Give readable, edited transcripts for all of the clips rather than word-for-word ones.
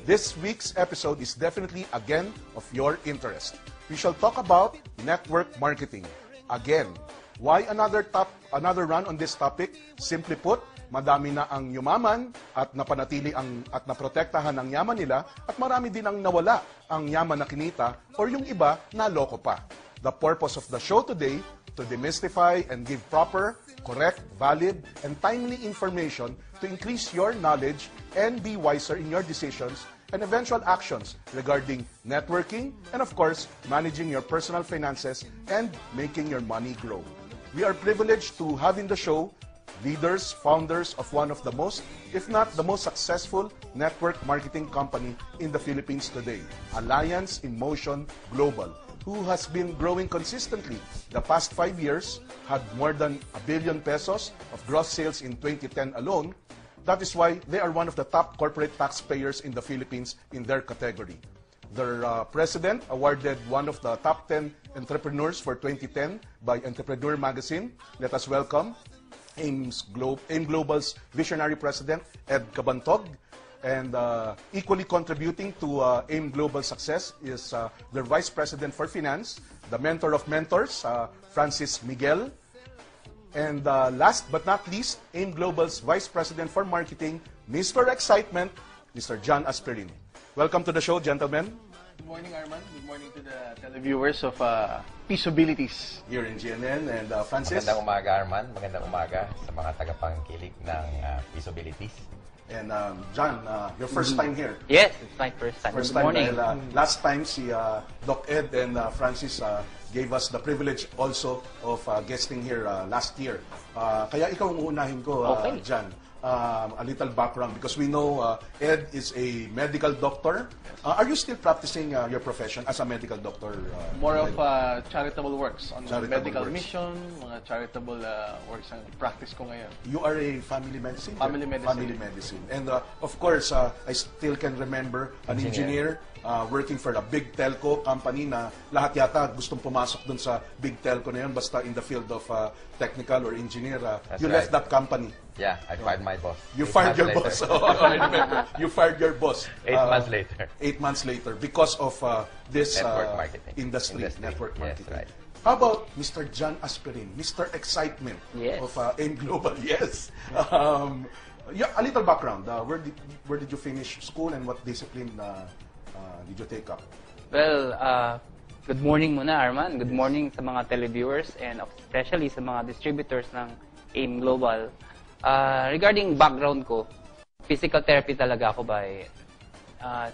This week's episode is definitely again of your interest. We shall talk about network marketing. Again, why another run on this topic? Simply put, madami na ang yumaman at napanatili at naprotektahan ang yaman nila at marami din ang nawala ang yaman na kinita or yung iba naloko pa. The purpose of the show today to demystify and give proper, correct, valid, and timely information to increase your knowledge and be wiser in your decisions and eventual actions regarding networking and, of course, managing your personal finances and making your money grow. We are privileged to have in the show leaders, founders of one of the most, if not the most successful network marketing company in the Philippines today, Alliance in Motion Global, who has been growing consistently. The past 5 years had more than 1 billion pesos of gross sales in 2010 alone. That is why they are one of the top corporate taxpayers in the Philippines in their category. Their president awarded one of the top 10 entrepreneurs for 2010 by Entrepreneur Magazine. Let us welcome AIM Global's visionary president, Ed Cabantog. And equally contributing to AIM Global's success is their Vice President for Finance, the mentor of mentors, Francis Miguel. And last but not least, AIM Global's Vice President for Marketing, Mr. Excitement, Mr. John Asperin. Welcome to the show, gentlemen. Good morning, Arman. Good morning to the televiewers of Peaceabilities. Here in GMN. And Francis. Magandang umaga, Arman. Magandang umaga sa mga tagapangkilik ng Peaceabilities. And John, your first time here. Yes, it's my first time. First Good time morning. dahil last time si Doc Ed and Francis gave us the privilege also of guesting here last year. Kaya ikaw ang uunahin ko, Okay. John. A little background because we know Ed is a medical doctor. Are you still practicing your profession as a medical doctor? More of charitable works on Charitable medical works. mission, mga charitable works ang practice ko ngayon. You are a family medicine? Family medicine. Family medicine. And of course, I still can remember an engineer working for a big telco company na lahat yata gustong pumasok dun sa big telco na yun basta in the field of technical or engineer. You left that company. Yeah, I fired my boss. You 8 fired months your later. boss. I remember. You fired your boss. 8 months later. 8 months later because of this Network marketing. industry, network Yes, marketing. right. How about Mr. John Asperin, Mr. Excitement Yes. of AIM Global? Yes. Yeah, a little background. Where did you finish school and what discipline did you take up? Well, good morning muna, Arman. Good morning sa mga televiewers and especially sa mga distributors ng AIM Global. Regarding background ko, physical therapy talaga ako by...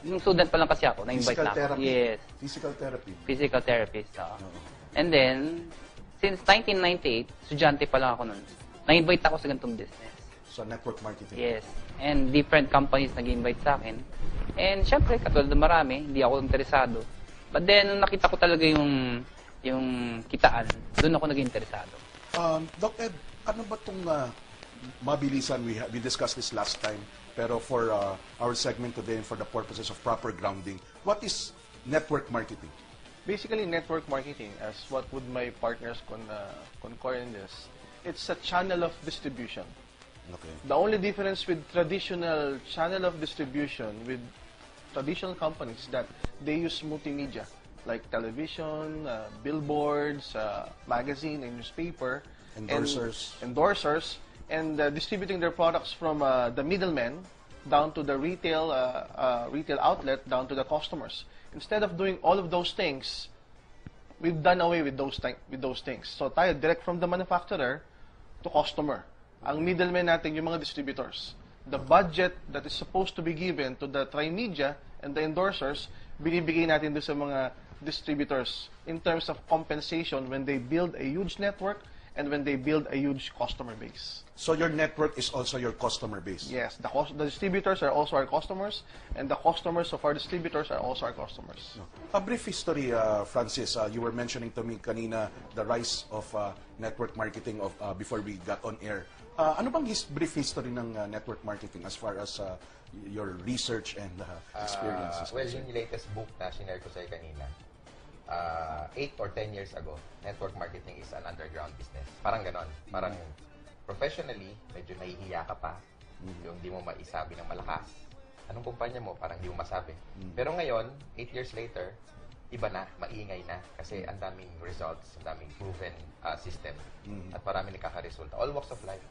yung student pa lang kasi ako, na-invite Physical na ako. therapy. Yes, Physical therapy. physical therapist. And then, since 1998, estudyante pa lang ako nun. Na-invite ako sa ganitong business. So network marketing. Yes. And different companies nag-invite sa akin. And syempre, katulad ng marami, hindi ako interesado. But then, nung nakita ko talaga yung kitaan, doon ako naging interesado. Doc Ed, ano ba itong mabilisan? We discussed this last time, pero for our segment today and for the purposes of proper grounding, what is network marketing? Basically, network marketing, as what would my partners concur in this, it's a channel of distribution. Okay. The only difference with traditional channel of distribution with traditional companies is that they use multimedia like television, billboards, magazine, and newspaper, endorsers, and distributing their products from the middlemen down to the retail outlet down to the customers. Instead of doing all of those things, we've done away with those things. So tayo direct from the manufacturer to customer. Ang middleman natin yung mga distributors. The budget that is supposed to be given to the tri-media and the endorsers, binibigay natin doon sa mga distributors in terms of compensation when they build a huge network and when they build a huge customer base. So your network is also your customer base? Yes, the distributors are also our customers, and the customers of our distributors are also our customers. A brief history, Francis. You were mentioning to me kanina the rise of network marketing before we got on air. Ano bang brief history ng network marketing as far as your research and experiences? Well, yung latest book na sinare ko sa'yo kanina, 8 or 10 years ago, network marketing is an underground business. Parang ganon. Parang professionally, medyo nahihiya ka pa. Yung di mo maisabi ng malakas. Anong kumpanya mo? Parang hindi mo masabi. Pero ngayon, 8 years later, iba na, maingay na. Kasi ang daming results, ang daming proven system. At marami nakaka-resulta. All walks of life.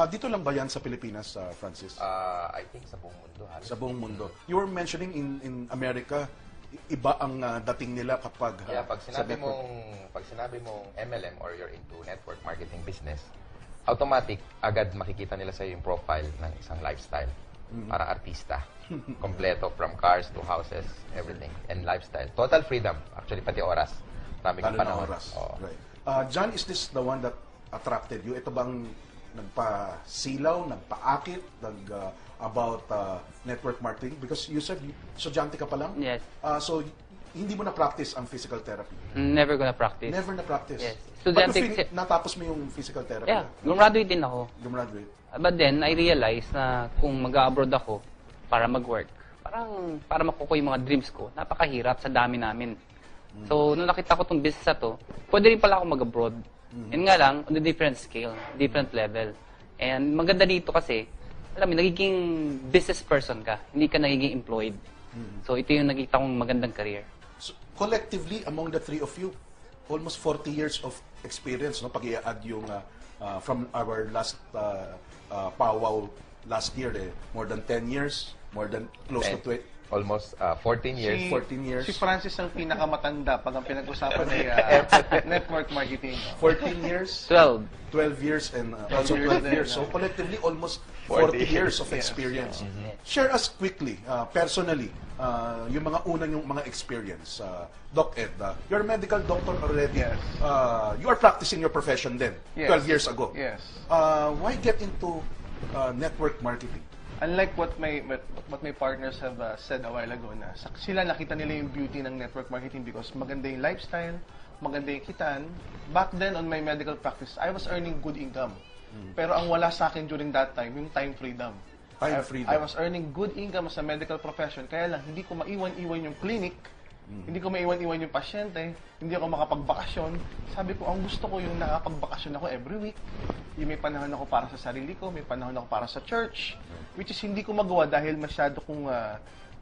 Dito lang ba yan sa Pilipinas, Francis? I think sa buong mundo. Halos. Sa buong mundo. You were mentioning in America, iba ang dating nila kapag Kaya pag sa sinabi network. mong MLM or you're into network marketing business, automatic agad makikita nila sa yung profile ng isang lifestyle. Para artista. Kompleto from cars to houses, everything. And lifestyle. Total freedom. Actually, pati oras. Marami kang Lalo na panahon. oras. Oo. Right. John, is this the one that attracted you? Ito bang nagpa-silaw, nagpa-akit, about network marketing? Because you said, estudyante ka pa lang? Yes. So, hindi mo na-practice ang physical therapy? Never gonna practice. Never na-practice? Yes. But Estudyante natapos mo yung physical therapy? Yeah, gumraduate din ako. Gumraduate? But then, I realized na kung mag-abroad ako para mag-work, parang para makukuha yung mga dreams ko, napakahirap sa dami namin. So, nung nakita ko tong business na to, pwede rin pala ako mag-abroad. Yun nga lang, on a different scale, different level. And maganda dito kasi, alam mo, nagiging business person ka, hindi ka nagiging employed. So, ito yung nakita kong magandang career. So, collectively, among the three of you, almost 40 years of experience, no? Pag i-add yung from our last powwow last year, more than 10 years, more than close to 20. Almost 14 years. 14 years. Si Francis ang pinakamatanda pag ang pinag-usapan ay network marketing. 14 years, 12. 12 years, and also 12 years. So collectively, almost 40 years of experience. Share us quickly, personally, yung mga unang yung mga experience. Doc Ed, you're a medical doctor already. Yes. You are practicing your profession then, Yes. 12 years ago. Yes. Why get into network marketing? Unlike what my partners have said a while ago, na sila nakita nila yung beauty ng network marketing because maganda yung lifestyle, maganda yung kitaan. Back then, on my medical practice, I was earning good income. Pero ang wala sa akin during that time, yung time freedom. Time freedom. I was earning good income as a medical profession, kaya lang hindi ko maiwan-iwan yung clinic, hindi ko maiwan-iwan yung pasyente, hindi ako makapagbakasyon. Sabi ko, ang gusto ko yung nakapagbakasyon ako every week. Yung may panahon ako para sa sarili ko, may panahon ako para sa church, which is hindi ko magawa dahil masyado kong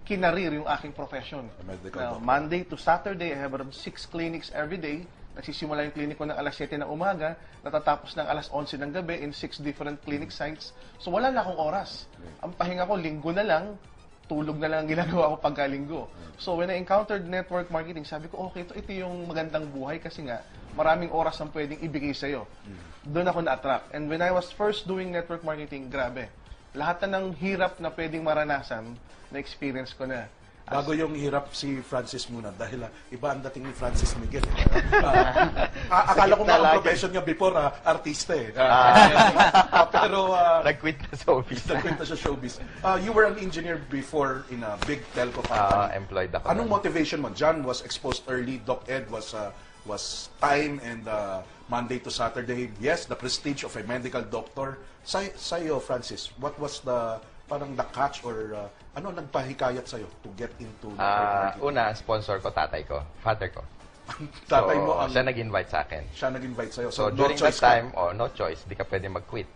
kinarir yung aking profession. Medical Now, doctor. Monday to Saturday, I have around 6 clinics every day. Nagsisimula yung clinic ko ng alas 7 ng umaga, natatapos ng alas 11 ng gabi in 6 different clinic sites. So wala na akong oras. Ang pahinga ko, linggo na lang, tulog na lang ang ginagawa ko pagkalinggo. So when I encountered network marketing, sabi ko, okay, ito yung magandang buhay kasi nga, maraming oras ang pwedeng ibigay sa'yo. Doon ako na-attract. And when I was first doing network marketing, grabe. Lahat na ng hirap na pwedeng maranasan, na-experience ko na. Bago yung hirap si Francis muna dahil iba ang dating ni Francis Miguel. Akala ko nga ang profession niya before artista eh. Pero Nag-quit na sa office. nagkwenta sa showbiz. You were an engineer before in a big telco company. Employed ako. Anong nun. motivation mo? John was exposed early. Doc Ed was time and Monday to Saturday. Yes, the prestige of a medical doctor. Sa'yo, Francis, what was the parang the catch or ano nagpahikayat sa'yo to get into network marketing? Una, sponsor ko, tatay ko, father ko. Tatay So, mo ang siya nag-invite sa akin. siya nag-invite sa'yo. So, no during that choice ka. time, no choice, di ka pwede mag-quit.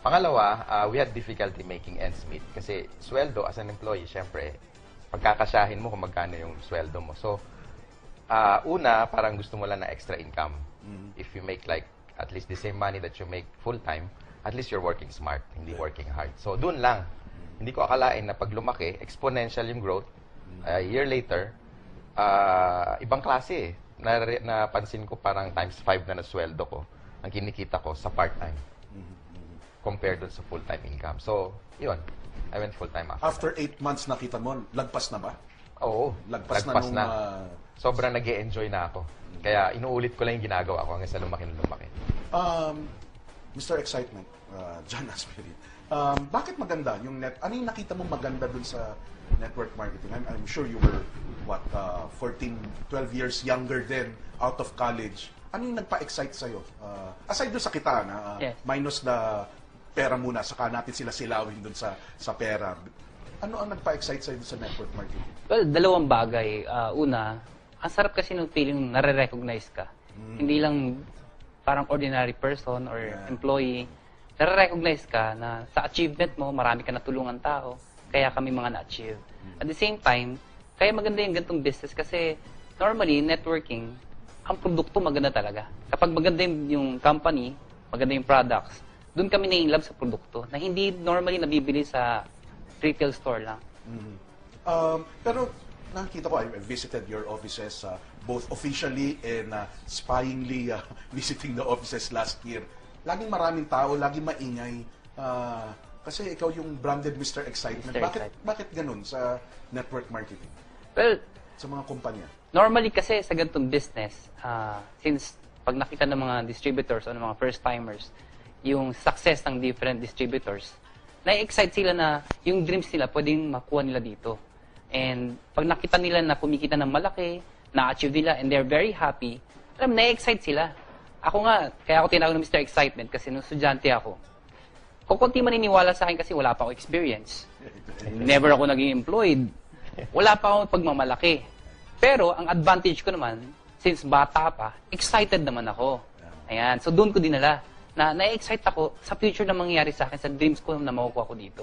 Pangalawa, we had difficulty making ends meet. Kasi sweldo as an employee, syempre, pagkakasyahin mo kung magkano yung sweldo mo. So, una, parang gusto mo lang na extra income. If you make like at least the same money that you make full-time, at least you're working smart, hindi working hard. So, dun lang. Hindi ko akalain na pag lumaki, exponential yung growth. A year later, ibang klase eh. Napansin ko parang times 5 na sweldo ko ang kinikita ko sa part-time compared dun sa full-time income. So, yun. I went full-time after. After 8 months nakita mo, lagpas na ba? Oo, Lagpas na nung, Sobrang nag-e-enjoy na ako. Kaya inuulit ko lang yung ginagawa ko hanggang sa lumaki na lumaki. Mr. Excitement, John Aspery, bakit maganda yung ano yung nakita mo maganda dun sa network marketing? I'm sure you were, 14, 12 years younger then, out of college. Ano yung nagpa-excite sa'yo? Aside dun sa kita, Yes. minus the pera muna, saka natin sila silawin dun sa pera. Ano ang nagpa-excite sa'yo dun sa network marketing? Well, dalawang bagay. Una, ang sarap kasi ng feeling nare-recognize ka. Hindi lang parang ordinary person or employee. Nare-recognize ka na sa achievement mo, marami ka natulungan tao. kaya kami mga na-achieve. At the same time, kaya maganda yung ganitong business kasi normally, networking, ang produkto maganda talaga. Kapag maganda yung company, maganda yung products, doon kami na-inlove sa produkto na hindi normally nabibili sa retail store lang. Pero nakikita ko, I visited your offices both officially and spyingly visiting the offices last year. Laging maraming tao, laging maingay. Kasi ikaw yung branded Mr. Excitement. Mr. Excitement. Bakit ganun sa network marketing? Well, Sa mga kumpanya? normally kasi sa ganitong business, since pag nakita ng mga distributors o ng mga first-timers, yung success ng different distributors, na-excite sila na yung dreams nila pwedeng makuha nila dito. And pag nakita nila na kumikita ng malaki, na-achieve nila, and they're very happy, alam, na-excite sila. Ako nga, kaya ako tinawag ng Mr. Excitement kasi nung estudyante ako, kung konti maniniwala sa akin kasi wala pa ako experience. Never ako naging employed. Wala pa akong pagmamalaki. Pero ang advantage ko naman, since bata pa, excited naman ako. Ayan. So doon ko dinala na na-excite ako sa future na mangyayari sa akin, sa dreams ko na makukuha ko dito.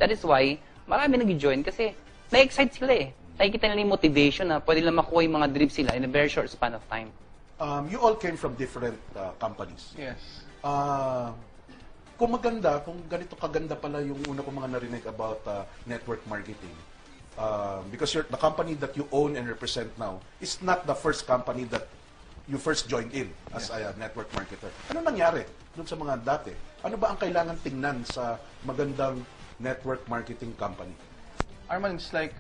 That is why marami nag-join kasi na-excite sila eh. Nakikita nila yung motivation na pwede lang makuha yung mga dreams sila in a very short span of time. You all came from different companies. Yes. Kung maganda, kung ganito kaganda pala yung una ko mga narinig about network marketing, because the company that you own and represent now is not the first company that you first joined in as a network marketer. Ano nangyari dun sa mga dati? Ano ba ang kailangan tingnan sa magandang network marketing company? Arman, it's like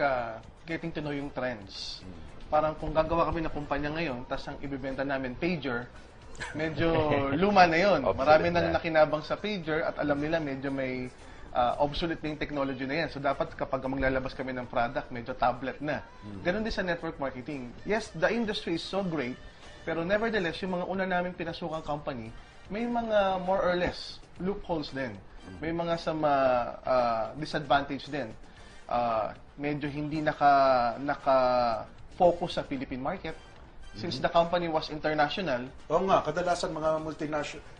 getting to know yung trends. Parang kung gagawa kami ng kumpanya ngayon, tas ang ibibenta namin pager, medyo luma na yun. Obsolete Marami nang na. nakinabang sa pager at alam nila medyo may obsolete na yung technology na yan. So dapat kapag maglalabas kami ng product, medyo tablet na. Ganon din sa network marketing. Yes, the industry is so great, pero nevertheless, yung mga una namin pinasukang company, may mga more or less loopholes din. May mga disadvantage din. Medyo hindi naka-focus sa Philippine market. Since the company was international, Oo nga, kadalasan mga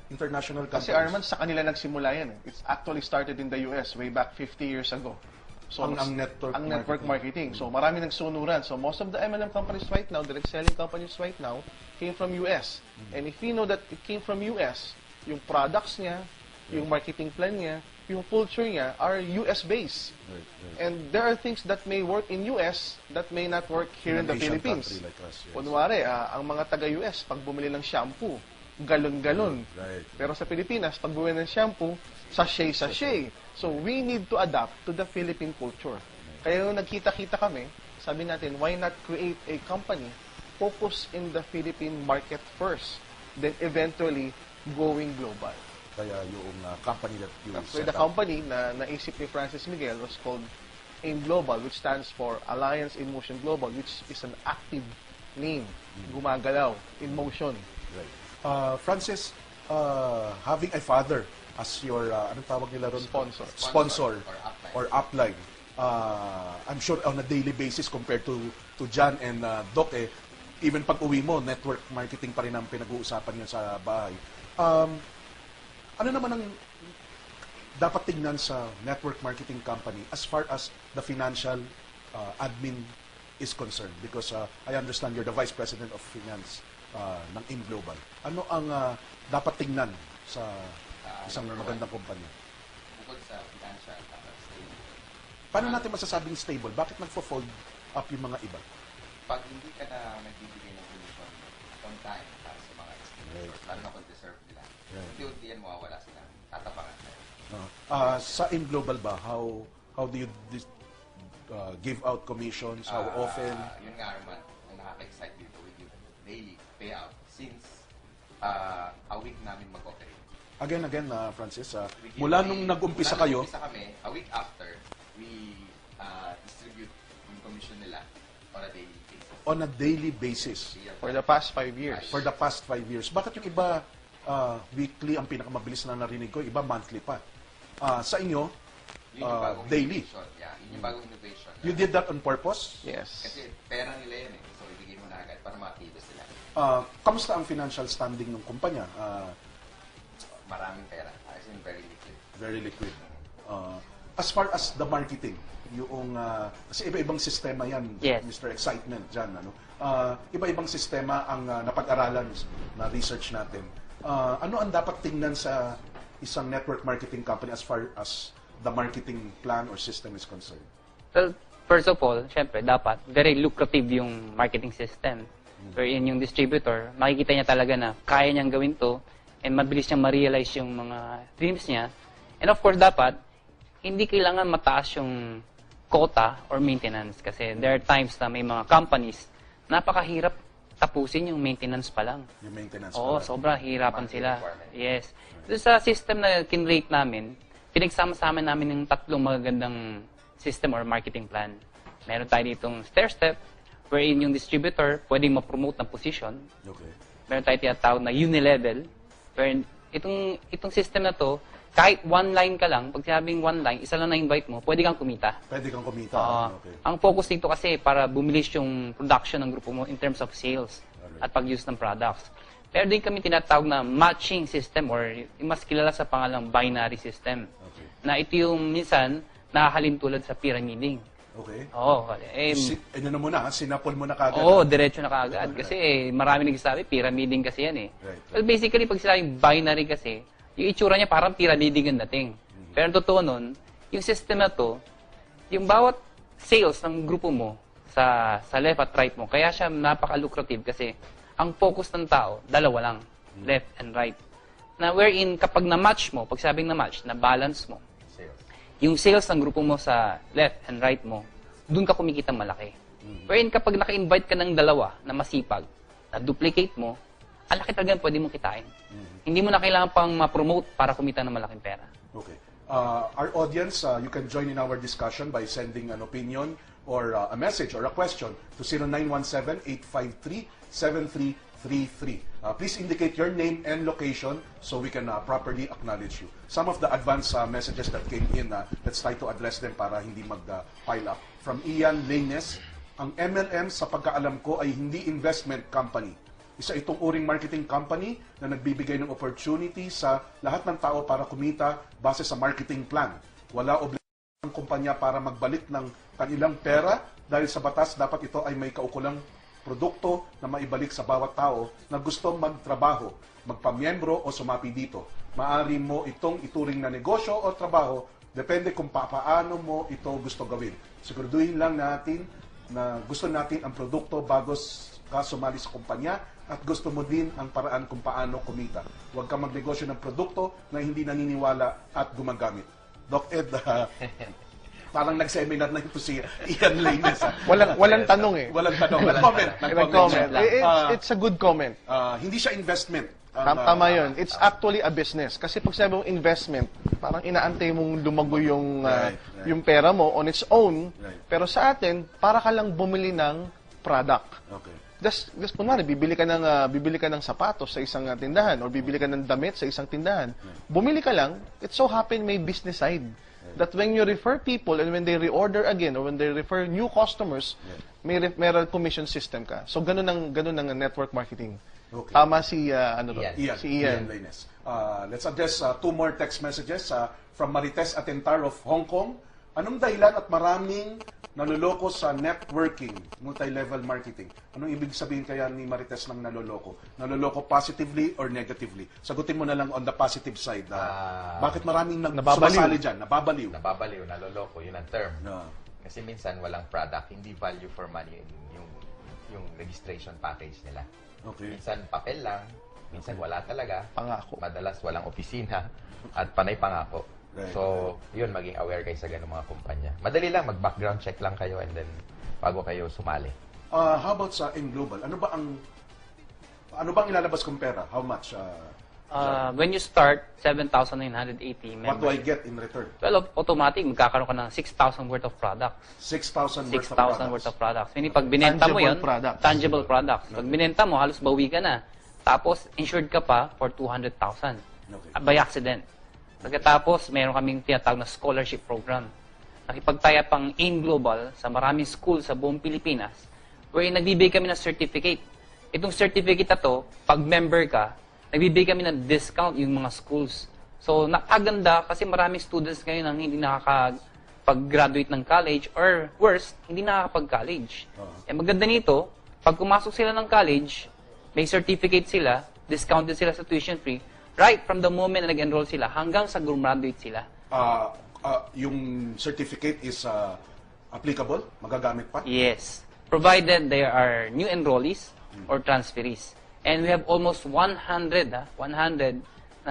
international companies. kasi Arman, sa kanila nagsimula yan. It's actually started in the US way back 50 years ago. So, Ang network marketing. So, marami nagsunuran. So, most of the MLM companies right now, direct selling companies right now, came from US. And if you know that it came from US, yung products niya, yung marketing plan niya, yung culture niya are US-based. And there are things that may work in US that may not work here in the Asian Philippines. country like us, yes. Kunwari, ang mga taga-US, pag bumili ng shampoo, galon-galon. Right. Pero sa Pilipinas, pag bumili ng shampoo, sachet-sachet. So, we need to adapt to the Philippine culture. Kaya nung nagkita-kita kami, sabi natin, why not create a company focus in the Philippine market first, then eventually going global. Kaya yung company that you So set the up. company na naisip ni Francis Miguel was called AIM Global, which stands for Alliance in Motion Global, which is an active name, gumagalaw, in motion. Right. Francis, having a father as your, anong tawag nila ron? Sponsor. Sponsor or upline. I'm sure on a daily basis compared to John and Doc, even pag uwi mo, network marketing pa rin ang pinag-uusapan niyo sa bahay. Ano naman ang dapat tingnan sa network marketing company as far as the financial admin is concerned? Because I understand you're the Vice President of Finance ng AIM Global. Ano ang dapat tingnan sa isang magandang kumpanya? Bukod sa financial, stable. Paano natin masasabing stable? Bakit nagfo-fold up yung mga iba? Pag hindi ka na nagbibigay ng commission on time para sa mga distributors, lalo na kung deserve nila, unti-unti yan mawawala sila. Tatapangan tayo. Sa AIM Global ba, how do you give out commissions? How often? Yun nga, Arman, ang nakaka-excite dito with yung daily payout since a week namin mag-operate. Again, Francis, We give mula a- nung nag-umpisa mula kayo, nung nag-umpisa kami, a week after, we distribute yung commission nila on a daily basis. on a daily basis, For the past 5 years. for the past 5 years. Bakit yung iba weekly ang pinakamabilis na narinig ko, iba monthly pa? Sa inyo, Yun yung bagong daily. innovation. Yeah, yun yung bagong innovation. You did that on purpose? Yes. Kasi pera nila yan eh. So, ibigay mo na agad para makilos sila. Kamusta ang financial standing ng kumpanya? Maraming pera. As in, very liquid. Very liquid. As far as the marketing, yung kasi iba-ibang sistema yan, Yes. Mr. Excitement dyan, ano? Iba-ibang sistema ang napag-aralan na research natin. Ano ang dapat tingnan sa isang network marketing company as far as the marketing plan or system is concerned? Well, first of all, syempre, dapat very lucrative yung marketing system. Wherein yung distributor, makikita niya talaga na kaya niyang gawin to and mabilis niyang ma-realize yung mga dreams niya. And of course, dapat, hindi kailangan mataas yung quota or maintenance kasi there are times na may mga companies napakahirap tapusin yung maintenance pa lang. Yung maintenance Oo, pala. sobrang hirapan Market sila. requirement. Yes. Doon sa system na kinrate namin, pinagsama-sama namin yung tatlong magagandang system or marketing plan. Meron tayo ditong stair-step, wherein yung distributor pwedeng ma-promote ng position. Okay. Meron tayo tinatawag na unilevel, wherein itong system na to, kahit one line ka lang, pag sinabing one line, isa lang na-invite mo, pwede kang kumita. Pwede kang kumita. Okay. Ang focus dito kasi para bumilis yung production ng grupo mo in terms of sales at pag-use ng products. Pero din kami tinatawag na matching system or yung mas kilala sa pangalang binary system. Okay. Na ito yung minsan nakahalin tulad sa pyramiding. Okay. Oo. Ano na muna, sinapol mo na kagad. Oo, diretso na kaagad. Kasi marami nagsasabi, pyramiding kasi yan eh. Right. Well, basically, pag sinabing binary kasi, yung itsura niya parang pyramiding ang dating. Pero ang totoo nun, yung system na to, yung bawat sales ng grupo mo sa left at right mo, kaya siya napaka-lucrative kasi ang focus ng tao, dalawa lang, left and right. Na wherein kapag na-match mo, pag sabing na-match, na-balance mo, Sales. yung sales ng grupo mo sa left and right mo, doon ka kumikita malaki. Wherein kapag naka-invite ka ng dalawa na masipag, na duplicate mo, ang laki talaga pwede mong kitain. Hindi mo na kailangan pang ma-promote para kumita ng malaking pera. Okay. Our audience, you can join in our discussion by sending an opinion or a message or a question to 0917-853-7333. Please indicate your name and location so we can properly acknowledge you. Some of the advanced messages that came in, let's try to address them para hindi mag-pile up. From Ian Laines, ang MLM sa pagkaalam ko ay hindi investment company. Isa itong uring marketing company na nagbibigay ng opportunity sa lahat ng tao para kumita base sa marketing plan. Wala obligasyon ng kumpanya para magbalik ng kanilang pera dahil sa batas dapat ito ay may kaukulang produkto na maibalik sa bawat tao na gusto magtrabaho, magpamiyembro o sumapi dito. Maari mo itong ituring na negosyo o trabaho, depende kung paano mo ito gusto gawin. Siguraduhin lang natin na gusto natin ang produkto bago ka sumali sa kumpanya at gusto mo din ang paraan kung paano kumita. Huwag ka magnegosyo ng produkto na hindi naniniwala at gumagamit. Doc Ed, parang nag-seminar na ito si Ian Laines. Walang tanong eh. Walang tanong. Nag-comment. Nag-comment. It's a good comment. Hindi siya investment. Tama yun. It's actually a business. Kasi pag sabi mong investment, parang inaantay mong lumago yung, Right. yung pera mo on its own. Right. Pero sa atin, para ka lang bumili ng product. Okay. Just kunwari, bibili ka ng sapatos sa isang tindahan or bibili ka ng damit sa isang tindahan. Bumili ka lang, it so happen may business side. That when you refer people and when they reorder again or when they refer new customers, may commission system ka. So ganun ang network marketing. Okay. Tama si Ian. si Ian. Laines. Let's address two more text messages from Marites Atentar of Hong Kong. Anong dahilan at maraming naloloko sa networking, multi-level marketing? Anong ibig sabihin kaya ni Marites ng naloloko? Naloloko positively or negatively? Sagutin mo na lang on the positive side. Bakit maraming Nababaliw. sumasali dyan? Nababaliw. Nababaliw, naloloko, yun ang term. No. Kasi minsan walang product, hindi value for money yung registration package nila. Okay. Minsan papel lang, minsan wala talaga. Pangako. Madalas walang opisina at panay pangako. Right. So, yun, maging aware kayo sa ganung mga kumpanya. Madali lang, mag-background check lang kayo and then bago kayo sumali. How about sa in global? Ano bang ilalabas kong pera? How much? When you start, 7,980 What do I members. get in return? Well, automatic, magkakaroon ka ng 6,000 worth of products. 6,000 worth of 6,000 products. worth of products. Meaning, pag binenta mo Tangible yun, products. tangible products. Pag binenta mo, halos bawi ka na. Tapos, insured ka pa for 200,000 Okay. by accident. Pagkatapos, meron kaming tinatawag na scholarship program. Nakipagtaya pang AIM Global sa maraming school sa buong Pilipinas wherein nagbibigay kami ng certificate. Itong certificate na to, pag member ka, nagbibigay kami ng discount yung mga schools. So, nakaganda kasi maraming students ngayon ang hindi pag-graduate ng college or worse, hindi nakakapag-college. Eh maganda nito, pag pumasok sila ng college, may certificate sila, discounted sila sa tuition fee, right from the moment na nag-enroll sila hanggang sa graduate sila. Yung certificate is applicable? Magagamit pa? Yes. Provided they are new enrollees or transferees. And we have almost 100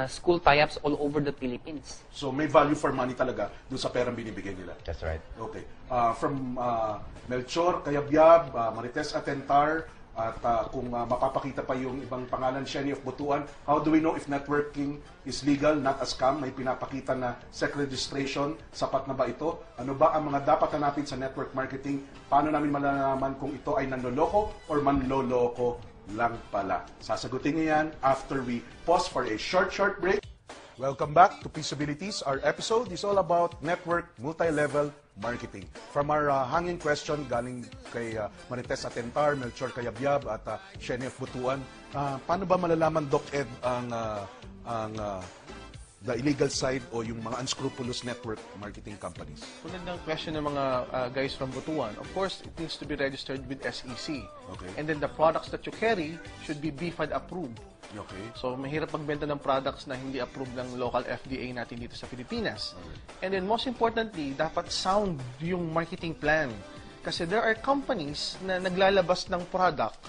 school tie-ups all over the Philippines. So may value for money talaga dun sa perang binibigay nila. That's right. Okay. From Melchor, Cayabyab, Marites Atentar, at kung mapapakita pa yung ibang pangalan, Sheni of Butuan, how do we know if networking is legal, not a scam? May pinapakita na SEC registration, sapat na ba ito? Ano ba ang mga dapat hanapin sa network marketing? Paano namin malalaman kung ito ay nanloloko or manloloko lang pala? Sasagutin niyo yan after we pause for a short break. Welcome back to Peaceabilities. Our episode is all about network multi-level marketing. From our hanging question galing kay Marites Atentar, Melchor Cayabyab at Sheni of Butuan, paano ba malalaman, Doc Ed, ang the illegal side o yung mga unscrupulous network marketing companies? Tulad ng question ng mga guys from Butuan, of course, it needs to be registered with SEC. Okay. And then the products that you carry should be BFAD approved. Okay. So, mahirap magbenta ng products na hindi approved ng local FDA natin dito sa Pilipinas. And then, most importantly, dapat sound yung marketing plan. Kasi there are companies na naglalabas ng product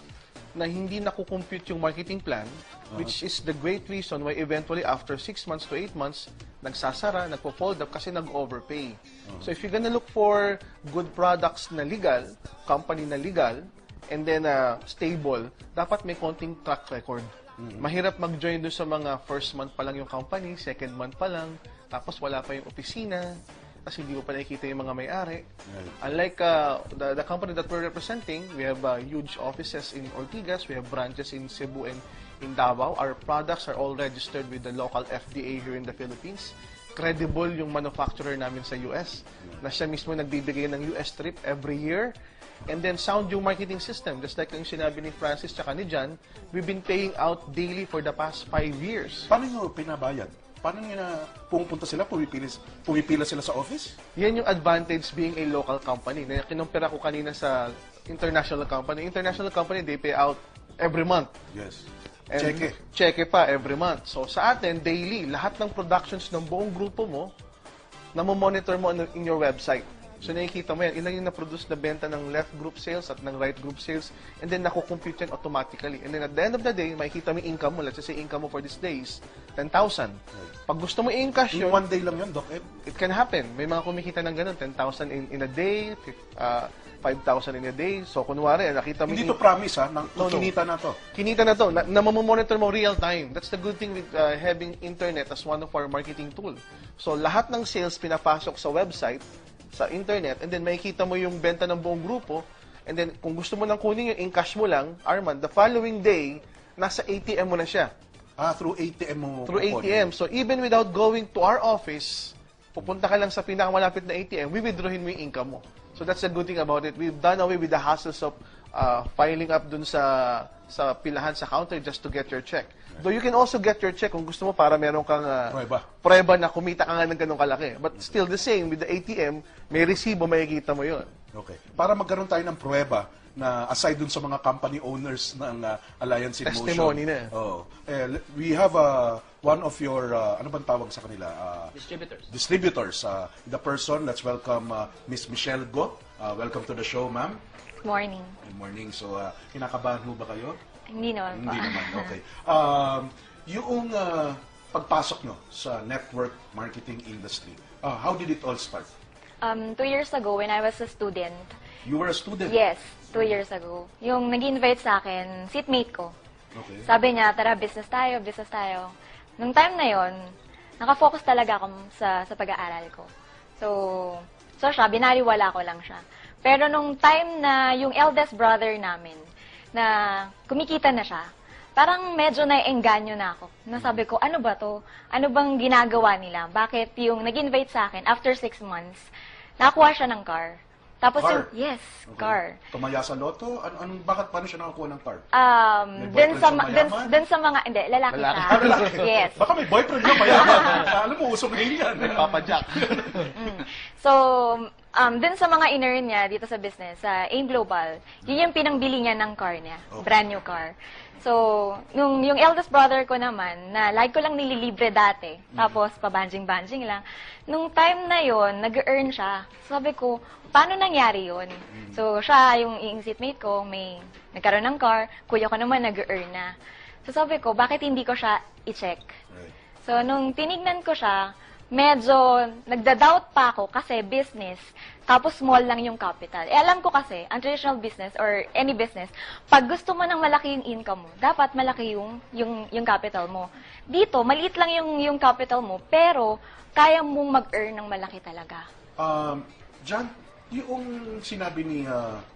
na hindi nakukompute yung marketing plan, which is the great reason why eventually after 6 months to 8 months, nagsasara, nagpo-fold up kasi nag-overpay. So if you're gonna look for good products na legal, company na legal, and then stable, dapat may konting track record. Mahirap mag-join doon sa mga first month pa lang yung company, second month pa lang, tapos wala pa yung opisina, kasi hindi mo pa nakikita yung mga may-ari. Unlike the company that we're representing, we have huge offices in Ortigas, we have branches in Cebu and in Davao. Our products are all registered with the local FDA here in the Philippines. Credible yung manufacturer namin sa US, na siya mismo nagbibigay ng US trip every year. And then sound yung marketing system. Just like yung sinabi ni Francis tsaka ni John, we've been paying out daily for the past 5 years. Paano nyo pinabayad? Paano nyo na pumunta sila, pumipila sila sa office? Yan yung advantage being a local company. Na kinumpira ko kanina sa international company. International company, they pay out every month. Yes. And Cheque pa every month. So sa atin, daily, lahat ng productions ng buong grupo mo, namomonitor mo in your website. So nakikita mo yan, ilan yung na-produce na benta ng left group sales at ng right group sales, and then nakukompute yan automatically. And then at the end of the day, makikita mo yung income mo. Let's just say income mo for this day is 10,000. Pag gusto mo i-encash In yun, one day lang yun, Doc Ed? it can happen. May mga kumikita ng ganun, 10,000 in a day, 5,000 in a day. So kunwari, nakita mo Hindi to promise, ha? No. Kinita na to. Kinita na to, na mamomonitor mo real time. That's the good thing with having internet as one of our marketing tool. So lahat ng sales pinapasok sa website, sa internet, and then makikita mo yung benta ng buong grupo, and then kung gusto mo nang kunin yung in-cash mo lang, Arman, the following day, nasa ATM mo na siya. Through ATM mo. Through ATM. So even without going to our office, pupunta ka lang sa pinakamalapit na ATM, withdrawin mo yung income mo. So that's the good thing about it. We've done away with the hassles of filing up dun sa pilahan sa counter just to get your check. Though you can also get your check kung gusto mo para meron kang prueba na kumita ka nga ng ganong kalaki. But still the same, with the ATM, may resibo, makikita mo yun. Okay. Para magkaroon tayo ng prueba na aside dun sa mga company owners ng Alliance in Motion. Testimony na. We have one of your, ano bang tawag sa kanila? Distributors. The person, let's welcome Miss Michelle Go. Welcome to the show, ma'am. Good morning. Good morning. So, kinakabahan mo ba kayo? Hindi naman po. Hindi naman, okay. Yung pagpasok nyo sa network marketing industry, how did it all start? 2 years ago, when I was a student, You were a student? yes, 2 years ago, yung nag-invite sa akin, seatmate ko. Okay. Sabi niya, tara, business tayo, business tayo. Nung time na yon, nakafocus talaga ako sa pag-aaral ko. So siya, binaliwala ko lang siya. Pero nung time na yung eldest brother namin, na kumikita na siya, parang medyo na-engganyo na ako. Nasabi ko, ano ba to? Ano bang ginagawa nila? Bakit yung nag-invite sa akin, after 6 months, nakuha siya ng car. Tapos Car? yung, yes, Okay. car. Tumaya sa loto? Bakit paano siya nakakuha ng car? May Dun boyfriend sa, siya mayaman? dun sa mga, hindi, lalaki Lalaki. siya. Ah, lalaki. Yes. Baka may boyfriend niya mayaman. Alam mo, uso ngayon yan. Papa Jack. So, dun sa mga in-earn niya dito sa business, sa AIM Global, yun yung pinangbili niya ng car niya. Okay. Brand new car. So, yung eldest brother ko naman, na like ko lang nililibre dati, tapos pabanjing-banjing lang, nung time na yon nag-earn siya. Sabi ko, paano nangyari yon? So, siya, yung seatmate ko, may nagkaroon ng car, kuya ko naman nag-earn na. So, sabi ko, bakit hindi ko siya i-check? Right. So, nung tinignan ko siya, medyo nagda-doubt pa ako kasi business, tapos small lang yung capital. Alam ko kasi, ang traditional business or any business, pag gusto mo ng malaki yung income mo, dapat malaki yung capital mo. Dito, maliit lang yung capital mo, pero kaya mong mag-earn ng malaki talaga. John, yung sinabi ni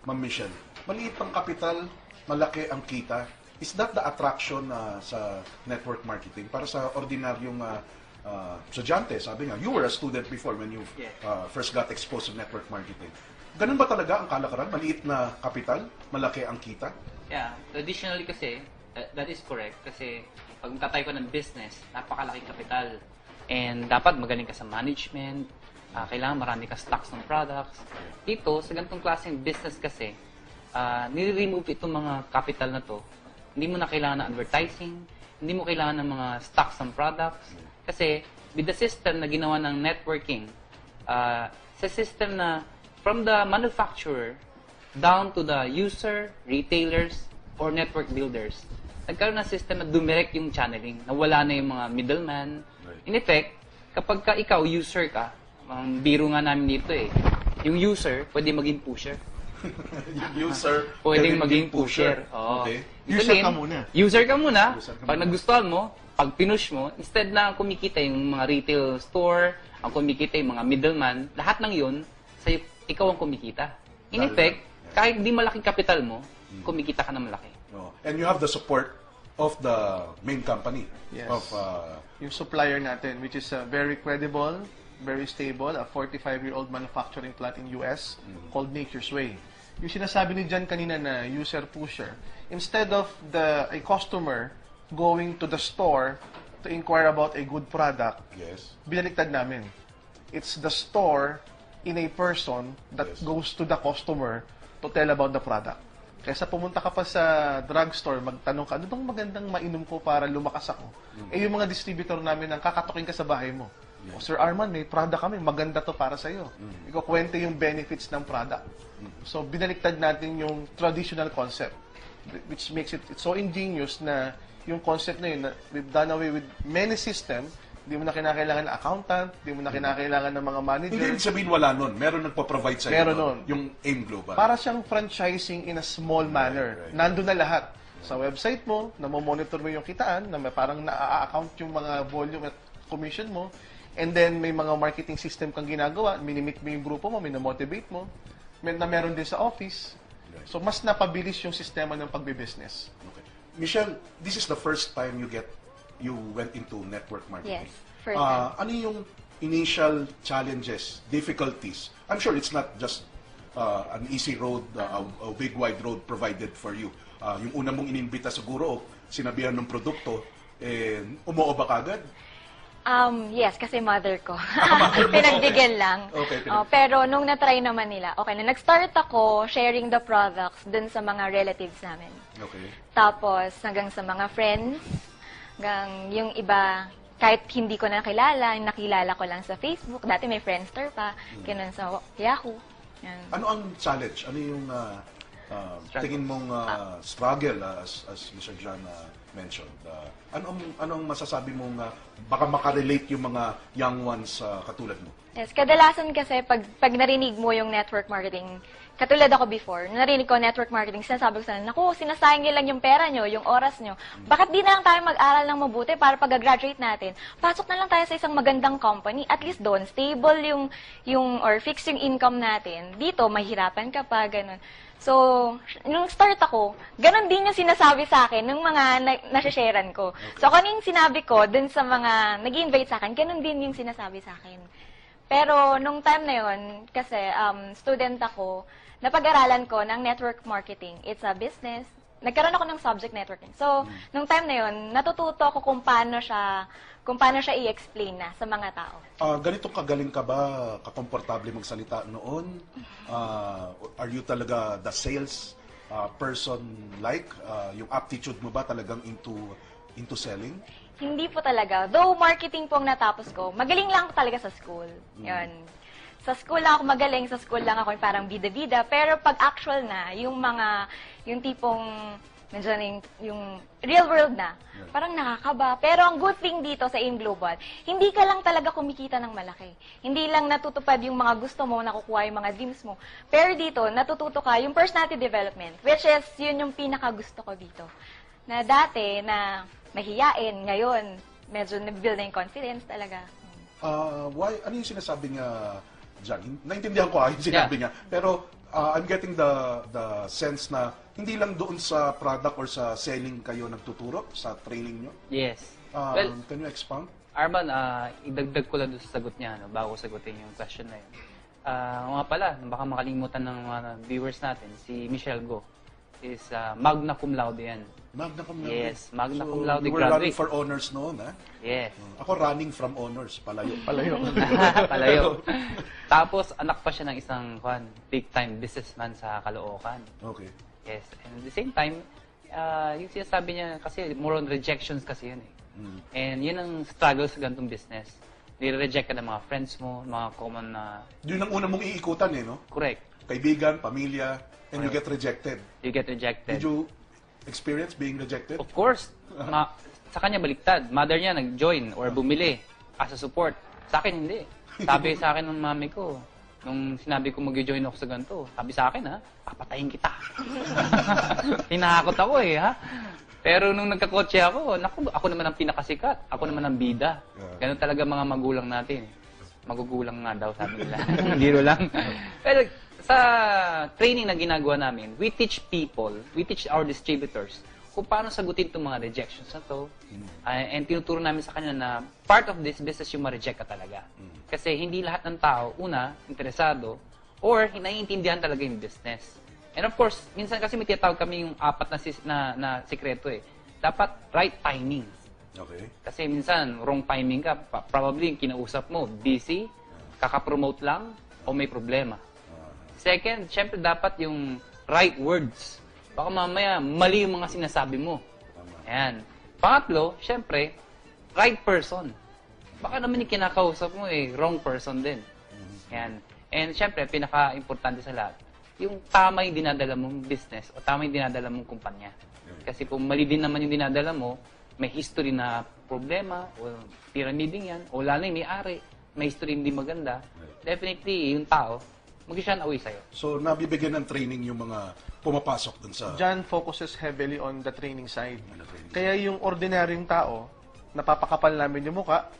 Ma'am Michelle, maliit ang kapital, malaki ang kita. Is that the attraction sa network marketing? Para sa ordinaryong estudyante, sabi nga, you were a student before when you first got exposed to network marketing. Ganun ba talaga ang kalakaran? Maliit na kapital, malaki ang kita? Yeah, traditionally kasi, that is correct. Kasi pag magtatay ko ng business, napakalaking kapital. And dapat magaling ka sa management, kailangan marami ka stocks ng products. Dito, sa ganitong klaseng business kasi, nire-remove itong mga capital na to. Hindi mo na kailangan ng advertising, hindi mo kailangan ng mga stocks ng products. Kasi with the system na ginawa ng networking, sa system na from the manufacturer down to the user, retailers, or network builders, nagkaroon ng system na dumirect yung channeling, na wala na yung mga middleman. In effect, kapag ka ikaw, user ka, ang biro nga namin dito yung user, pwede maging pusher. User, Pwedeng maging pusher. Oo. Okay. Ibig User sabihin, ka muna. User ka muna. User ka Pag muna. nagustuhan mo, pag pinush mo, instead na kumikita yung mga retail store, ang kumikita yung mga middleman, lahat ng yun, sa'yo, ikaw ang kumikita. In Dahil- effect, kahit di malaking capital mo, kumikita ka na malaki. No. And you have the support of the main company. Yes. Of, Yung supplier natin, which is very credible, very stable, a 45-year-old manufacturing plant in US called Nature's Way. Yung sinasabi ni John kanina na user-pusher, instead of a customer going to the store to inquire about a good product, yes. binaliktad namin. It's the store in a person that Yes. goes to the customer to tell about the product. Kaysa pumunta ka pa sa drugstore, magtanong ka, ano bang magandang mainom ko para lumakas ako? Eh yung mga distributor namin ang kakatukin ka sa bahay mo. O, Sir Arman, may product kami, maganda to para sa'yo. Ikaw kwente yung benefits ng product. So binaliktad natin yung traditional concept, which makes it's so ingenious na yung concept na yun, na we've done away with many system. Hindi mo na kinakailangan ng accountant, hindi mo na kinakailangan ng mga manager. Hindi ibig sabihin wala nun. Meron nagpo-provide sa'yo. Meron nun. Yung AIM Global. Para siyang franchising in a small manner. right. Nandun na lahat. Sa website mo, namomonitor mo yung kitaan, na parang na-account yung mga volume at commission mo. And then, may mga marketing system kang ginagawa. Minimit mo yung grupo mo, minamotivate mo. Na meron din sa office. So, mas napabilis yung sistema ng pagbibusiness. Okay. Michelle, this is the first time you went into network marketing. Yes, first time. Ano yung initial challenges, difficulties? I'm sure it's not just an easy road, a big wide road provided for you. Yung una mong inimbita siguro, sinabihan ng produkto, umuo ba kagad? Yes, kasi mother ko. Pinagbigyan lang. Okay, pero nung na-try naman nila, okay, na nag-start ako sharing the products dun sa mga relatives namin. Okay. Tapos, hanggang sa mga friends, hanggang yung iba, kahit hindi ko na nakilala ko lang sa Facebook. Dati may Friendster pa, ganun sa Yahoo. Yan. Ano ang challenge? Ano yung tingin mong struggle as Mr. John mentioned? Anong masasabi mong baka makarelate yung mga young ones katulad mo? Yes, kadalasan kasi pag narinig mo yung network marketing, katulad ako before, narinig ko network marketing, sinasabi ko sa nila, naku, sinasayang niyo lang yung pera nyo, yung oras nyo. Bakit di na lang tayo mag-aral ng mabuti para pag-graduate natin? Pasok na lang tayo sa isang magandang company. At least doon, stable or fixed yung income natin. Dito, mahirapan ka pa, ganun. So, nung start ako, ganun din yung sinasabi sa akin ng mga nasisharean ko. So, kung ano yung sinabi ko dun sa mga nag-invite sa akin, ganun din yung sinasabi sa akin. Pero nung time na yon, kasi student ako, napag-aralan ko ng network marketing. It's a business. Nagkaroon ako ng subject networking. So, nung time na yon, natututo ako kung paano siya i-explain na sa mga tao. Ganito kagaling ka ba, kakomportable magsalita noon? Are you talaga the sales person like? Yung aptitude mo ba talagang into selling? Hindi po talaga. Though marketing po ang natapos ko, magaling lang ako talaga sa school. Yun. Sa school lang ako magaling, sa school lang ako parang bida-bida. Pero pag actual na, yung tipong, nandiyan yung real world na, parang nakakaba. Pero ang good thing dito sa AIM Global, hindi ka lang talaga kumikita ng malaki. Hindi lang natutupad yung mga gusto mo, nakukuha yung mga dreams mo. Pero dito, natututo ka yung personality development, which is yun yung pinaka-gusto ko dito. Na dati, na mahiyain, ngayon, medyo nabuild na yung confidence talaga. Ano yung sinasabi niya dyan? Naintindihan ko yung sinabi niya. Pero I'm getting the sense na hindi lang doon sa product or sa selling kayo nagtuturo sa training nyo. Yes. Can you expound? Arman, idagdag ko lang doon sa sagot niya, bago sagutin yung question na yun. Nga pala, baka makalimutan ng mga viewers natin, si Michelle Go is magna cum laude yan. Magna cum laude? Yes, magna cum laude you were graduate. running for honors noon, ha? Yes. Ako running from honors, palayo. Palayo. Tapos, anak pa siya ng isang big-time businessman sa Caloocan. Okay. Yes. And at the same time, yung sinasabi niya, kasi more on rejections kasi yun eh. And yun ang struggle sa ganitong business. Nire-reject ka ng mga friends mo, mga common na... Yun ang una mong iikutan eh, no? Correct. Kaibigan, pamilya, and you get rejected. You get rejected. Did you experience being rejected? Of course. Sa kanya baliktad. Mother niya nag-join or bumili as a support. Sa akin, hindi. Sabi sa akin ng mami ko, nung sinabi ko mag-join ako sa ganito, sabi sa akin, papatayin kita. Tinakot ako ha. Pero nung nagkakotse ako, ako naman ang pinakasikat. Ako naman ang bida. Ganun talaga mga magulang natin. Magugulang nga daw, sabi nila. Biro lang. Pero sa training na ginagawa namin, we teach our distributors kung paano sagutin itong mga rejections na to. And tinuturo namin sa kanila na part of this business yung ma-reject ka talaga. Kasi hindi lahat ng tao, una, interesado, or naiintindihan talaga yung business. And of course, minsan kasi may tinatawag kami yung apat na sikreto eh. Dapat right timing. Okay. Kasi minsan, wrong timing ka. Probably yung kinausap mo, busy, kakapromote lang, o may problema. Second, syempre dapat yung right words. Baka mamaya, mali yung mga sinasabi mo. Ayan. Pangatlo, syempre, right person. Baka naman yung kinakausap mo wrong person din. Ayan. And syempre, pinaka-importante sa lahat, yung tama yung dinadala mong business o tama yung dinadala mong kumpanya. Kasi kung mali din naman yung dinadala mo, may history na problema o pyramiding yan, o lalo yung may-ari, may history hindi maganda, definitely yung tao, mag-shun away sa'yo. So, nabibigyan ng training yung mga pumapasok dun sa... John focuses heavily on the training side. Kaya yung ordinaryong tao, napapakapal namin yung muka,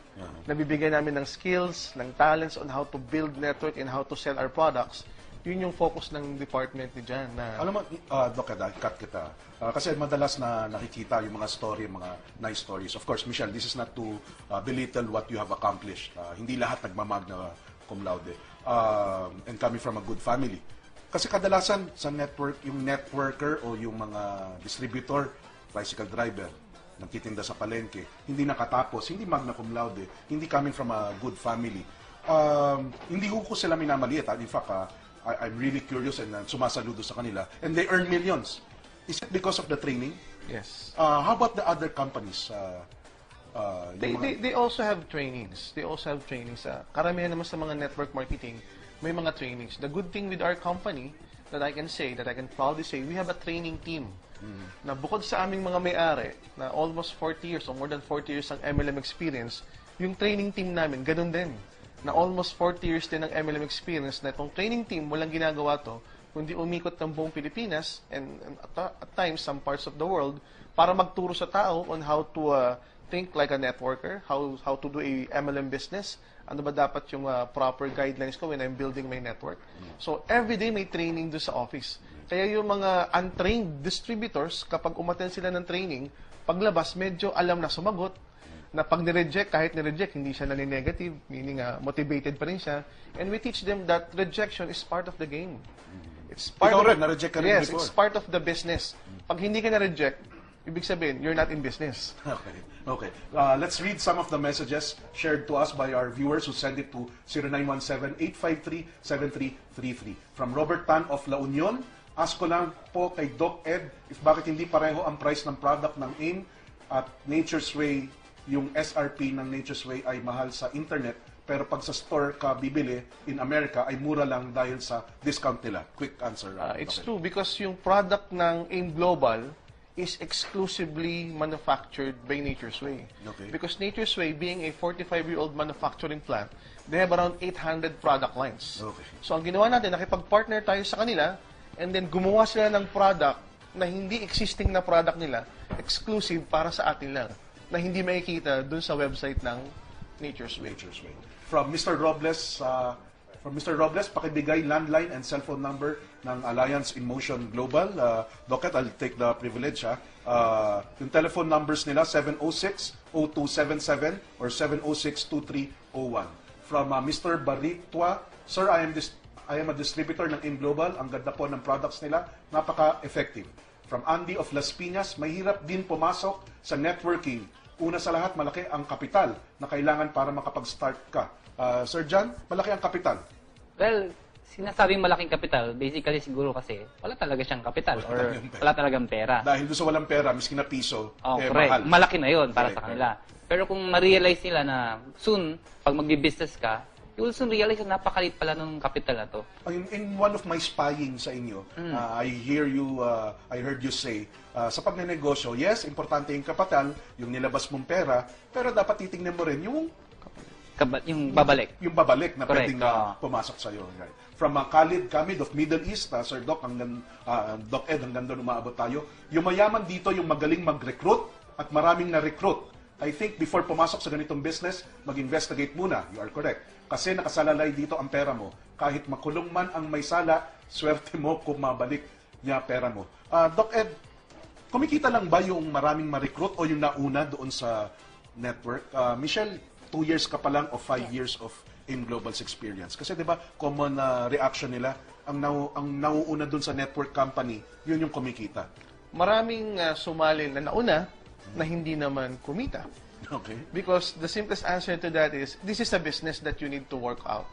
nabibigyan namin ng skills, ng talents on how to build network and how to sell our products. Yun yung focus ng department ni John. Alam mo, Doc, cut kita. Kasi madalas na nakikita yung mga story, mga nice stories. Of course, Michelle, this is not to belittle what you have accomplished. Hindi lahat nagmamagna cum laude. And coming from a good family. Kasi kadalasan sa network, yung networker o yung mga distributor, bicycle driver, nagtitinda sa palengke, hindi nakatapos, hindi magna cum laude, hindi coming from a good family. Hindi ko sila minamaliit. In fact, I'm really curious and sumasaludo sa kanila. And they earn millions. Is it because of the training? Yes. How about the other companies? They also have trainings. They also have trainings. Karamihan naman sa mga network marketing, may mga trainings. The good thing with our company that I can proudly say, we have a training team. Na bukod sa aming mga may-ari, na almost 40 years or more than 40 years ang MLM experience, yung training team namin, ganun din. Na almost 40 years din ang MLM experience, na itong training team, walang ginagawa to, kundi umikot ng buong Pilipinas and at times some parts of the world para magturo sa tao on how to think like a networker, how to do a MLM business, ano ba dapat yung proper guidelines ko when I'm building my network. So every day may training doon sa office. Kaya yung mga untrained distributors, kapag umattend sila ng training, paglabas medyo alam na sumagot, na pag ni-reject, kahit ni-reject, hindi siya nani-negative, meaning motivated pa rin siya. And we teach them that rejection is part of the game. It's part Ikaw of, rin, na-reject ka rin yes, before. it's part of the business. Pag hindi ka na-reject, ibig sabihin, you're not in business. Okay. Okay. Let's read some of the messages shared to us by our viewers who sent it to 0917-853-7333. From Robert Tan of La Union, ask ko lang po kay Doc Ed if bakit hindi pareho ang price ng product ng AIM at Nature's Way, yung SRP ng Nature's Way ay mahal sa internet, pero pag sa store ka bibili in America ay mura lang dahil sa discount nila. Quick answer. It's Doc Ed. true because yung product ng AIM Global is exclusively manufactured by Nature's Way. Okay. Because Nature's Way, being a 45-year-old manufacturing plant, they have around 800 product lines. Okay. So ang ginawa natin, nakipag-partner tayo sa kanila, and then gumawa sila ng product na hindi existing na product nila, exclusive para sa atin lang, na hindi makikita dun sa website ng Nature's Way. Nature's Way. From Mr. Robles, pakibigay landline and cellphone number ng Alliance in Motion Global. Docket, I'll take the privilege. Yung telephone numbers nila, 706-0277 or 706-2301. From Mr. Baritwa, Sir, I am a distributor ng AIM Global. Ang ganda po ng products nila, napaka-effective. From Andy of Las Piñas, mahirap din pumasok sa networking. Una sa lahat, malaki ang kapital na kailangan para makapag-start ka. Sir John, malaki ang kapital. Well, sinasabing malaking kapital, basically siguro kasi wala talaga siyang kapital or wala talagang pera. Dahil doon sa walang pera, miskin na piso, Correct. mahal. Malaki na yon para Correct, sa kanila. Pero kung ma-realize nila na soon, pag magbi-business ka, you will soon realize na napakalit pala ng kapital na to. In one of my spying sa inyo, I heard you say, sa pagnenegosyo, yes, importante yung kapital, yung nilabas mong pera, pero dapat titingnan mo rin yung Yung babalik. Yung babalik na Correct, pwedeng pumasok sa iyo. Right? From Khalid Kamid of Middle East, Sir Doc, Doc Ed, hanggang doon umaabot tayo. Yung mayaman dito, yung magaling mag-recruit at maraming na-recruit. I think before pumasok sa ganitong business, mag-investigate muna. You are correct. Kasi nakasalalay dito ang pera mo. Kahit makulong man ang may sala, swerte mo kung mabalik niya pera mo. Doc Ed, kumikita lang ba yung maraming ma-recruit o yung nauna doon sa network? Michelle, 2 years ka pa lang o 5 years of AIM Global's experience. Kasi 'di ba, common reaction nila, ang nauuna dun sa network company, yun yung kumikita. Maraming sumali na nauna na hindi naman kumita. Okay. Because the simplest answer to that is, this is a business that you need to work out.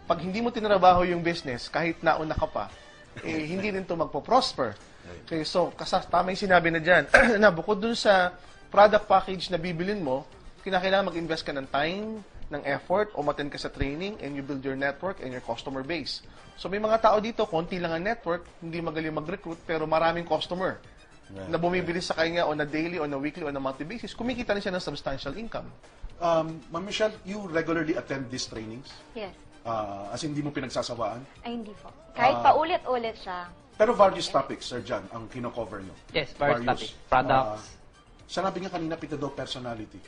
Pag hindi mo tinrabaho yung business, kahit nauna ka pa, hindi rin to magpo-prosper. Okay, so, tama yung sinabi na dyan, na bukod dun sa product package na bibilin mo, kinakailangan mag-invest ka ng time, ng effort, umattend ka sa training, and you build your network and your customer base. So may mga tao dito, konti lang ang network, hindi magaling mag-recruit, pero maraming customer na bumibili sa kanya on a daily, on a weekly, on a monthly basis. Kumikita rin siya ng substantial income. Ma'am Michelle, you regularly attend these trainings? Yes. As hindi mo pinagsasawaan? Ay, hindi po. Kahit paulit-ulit siya. Pero various topics, Sir John, ang kino-cover nyo. Yes, various topics. Products. Sanabi niya kanina, piti daw personality.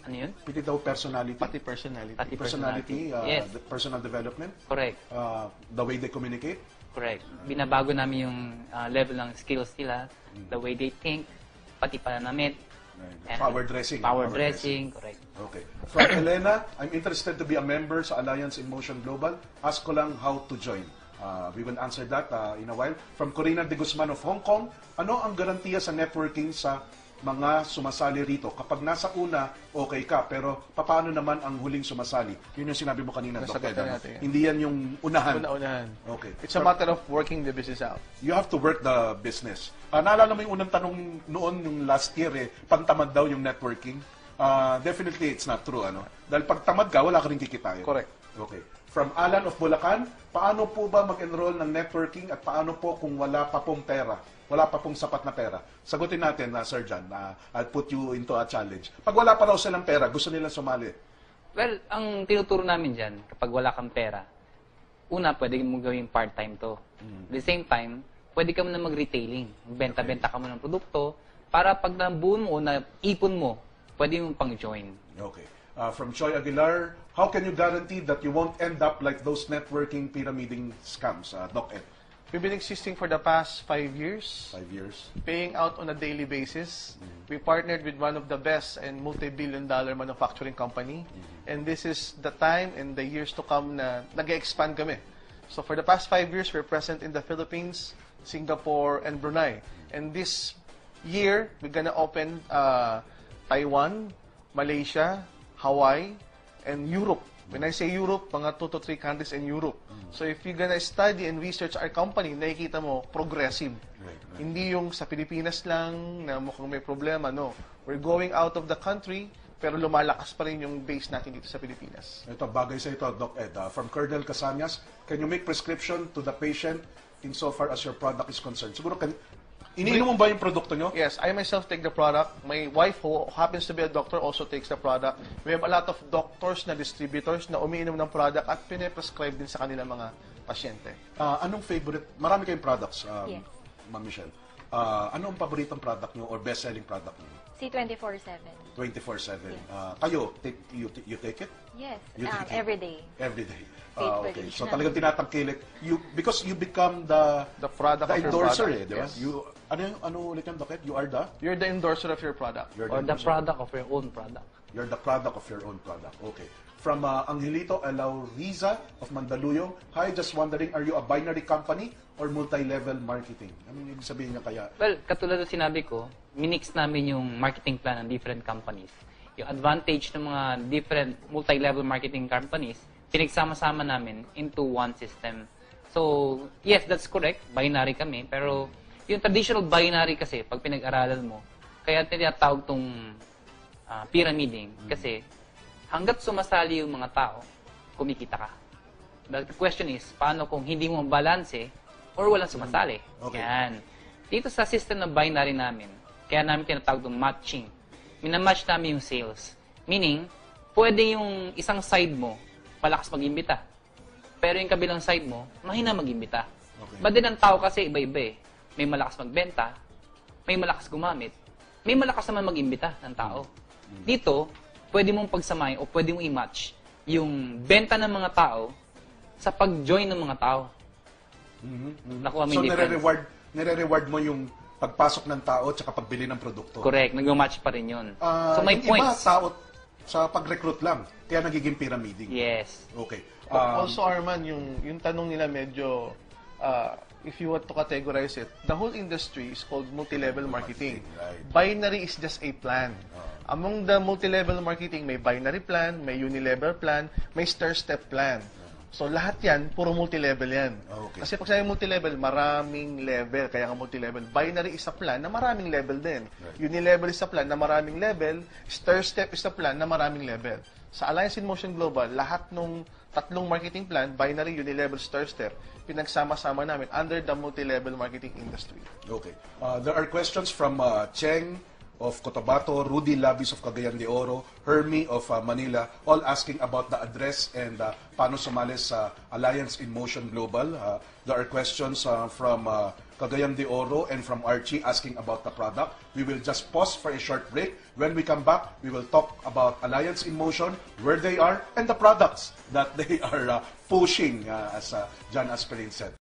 Ano yun? Piti daw personality. Pati personality. Pati Personality, Yes. the personal development, Correct. the way they communicate. Correct. Binabago namin yung level ng skills nila, the way they think, pati pananamit. and Power dressing. Power dressing, correct. Okay. From Elena, I'm interested to be a member sa Alliance in Motion Global. Ask ko lang how to join. We will answer that in a while. From Corina de Guzman of Hong Kong, ano ang garantiya sa networking sa mga sumasali rito? Kapag nasa una, okay ka, pero paano naman ang huling sumasali? Yun yung sinabi mo kanina, Doc Nasagot Ed, na ano? natin yan. Hindi yan yung unahan. Una-unahan. Okay. It's a matter of working the business out. You have to work the business. Naalala mo yung unang tanong noon, yung last year, pantamad daw yung networking. Definitely, it's not true. Ano? Dahil pag tamad ka, wala ka rin kikitain. Correct. Okay. From Alan of Bulacan, paano po ba mag-enroll ng networking at paano po kung wala pa pong pera? Wala pa pong sapat na pera. Sagutin natin, Sir John. I'll put you into a challenge. Pag wala pa raw silang pera, gusto nilang sumali. Well, ang tinuturo namin dyan, kapag wala kang pera, una, pwede mo gawing part-time to. At the same time, pwede ka muna mag-retailing. Benta-benta ka mo ng produkto para pag nabuo mo o naipon mo, pwede mo pang-join. Okay. From Choi Aguilar, how can you guarantee that you won't end up like those networking pyramiding scams, Doc Ed? We've been existing for the past 5 years, 5 years. paying out on a daily basis. We partnered with one of the best and multi-billion-dollar manufacturing company. And this is the time and the years to come na nag-expand kami. So for the past 5 years, we're present in the Philippines, Singapore, and Brunei. And this year, we're gonna open Taiwan, Malaysia, Hawaii, and Europe. When I say Europe, mga 2 to 3 countries in Europe. So if you're gonna study and research our company, nakikita mo, progressive. Right. Hindi yung sa Pilipinas lang na mukhang may problema, no. We're going out of the country, pero lumalakas pa rin yung base natin dito sa Pilipinas. Ito, bagay sa ito, Doc Ed. From Colonel Casañas, can you make prescription to the patient insofar as your product is concerned? Siguro, iniinom mo ba yung produkto nyo? Yes, I myself take the product. My wife, who happens to be a doctor, also takes the product. We have a lot of doctors na distributors na umiinom ng product at pine-prescribe din sa kanilang mga pasyente. Anong favorite? Marami kayong products, Yes. Ma'am Michelle. Anong paboritong product nyo or best-selling product nyo? C24/7. 24/7. Kayo, you take it? Yes, You take it? every day. Every day. Faithfully. Okay. So talagang tinatangkilik. Because you become the product of your endorser, product. di ba? Yes. Ano ulit yung Doc Ed? You are the? You're the endorser of your product. You're Or the endorser. product of your own product. You're the product of your own product. Okay. From Angelito Alauriza of Mandaluyong. Hi, just wondering, are you a binary company or multi-level marketing? Ano yung sabihin niya kaya? Well, katulad ng sinabi ko, minix namin yung marketing plan ng different companies. Yung advantage ng mga different multi-level marketing companies, pinagsama-sama namin into one system. So, yes, that's correct. Binary kami. Pero yung traditional binary kasi, pag pinag-aralan mo, kaya tinatawag tong pyramiding. Kasi hanggat sumasali yung mga tao, kumikita ka. The question is, paano kung hindi mo balanse or walang sumasali? Okay. Yan. Dito sa system ng binary namin, kaya namin tinatawag itong matching. Minamatch namin yung sales. Meaning, pwede yung isang side mo, malakas mag-imbita. Pero yung kabilang side mo, mahina mag-imbita. Okay. But din ang tao kasi iba-iba eh. May malakas magbenta, may malakas gumamit, may malakas naman mag-imbita ng tao. Dito, pwede mong pagsamahin o pwede mong i-match yung benta ng mga tao sa pag-join ng mga tao. Nakuha mo So, yung difference. nire-reward mo yung pagpasok ng tao at pagbili ng produkto. Correct, nag-match pa rin yun. So may yung points. Iba, tao sa pag-recruit lang, kaya nagiging pyramiding. Yes. Okay. Also, Arman, yung tanong nila medyo, if you want to categorize it, the whole industry is called multi-level marketing. Right. Binary is just a plan. Among the multi-level marketing, may binary plan, may unilevel plan, may stair-step plan. So, lahat yan, puro multi-level yan. Okay. Kasi pag sabi multi-level, maraming level. Kaya nga multi-level. Binary is a plan na maraming level din. Unilevel is a plan na maraming level. Stair-step is a plan na maraming level. Sa Alliance in Motion Global, lahat nung tatlong marketing plan, binary, unilevel, stair-step, pinagsama-sama namin under the multi-level marketing industry. Okay. There are questions from Cheng of Cotabato, Rudy Labis of Cagayan de Oro, Hermie of Manila, all asking about the address and paano sumali sa Alliance in Motion Global. There are questions from Cagayan de Oro and from Archie asking about the product. We will just pause for a short break. When we come back, we will talk about Alliance in Motion, where they are, and the products that they are pushing, as John Asperin said.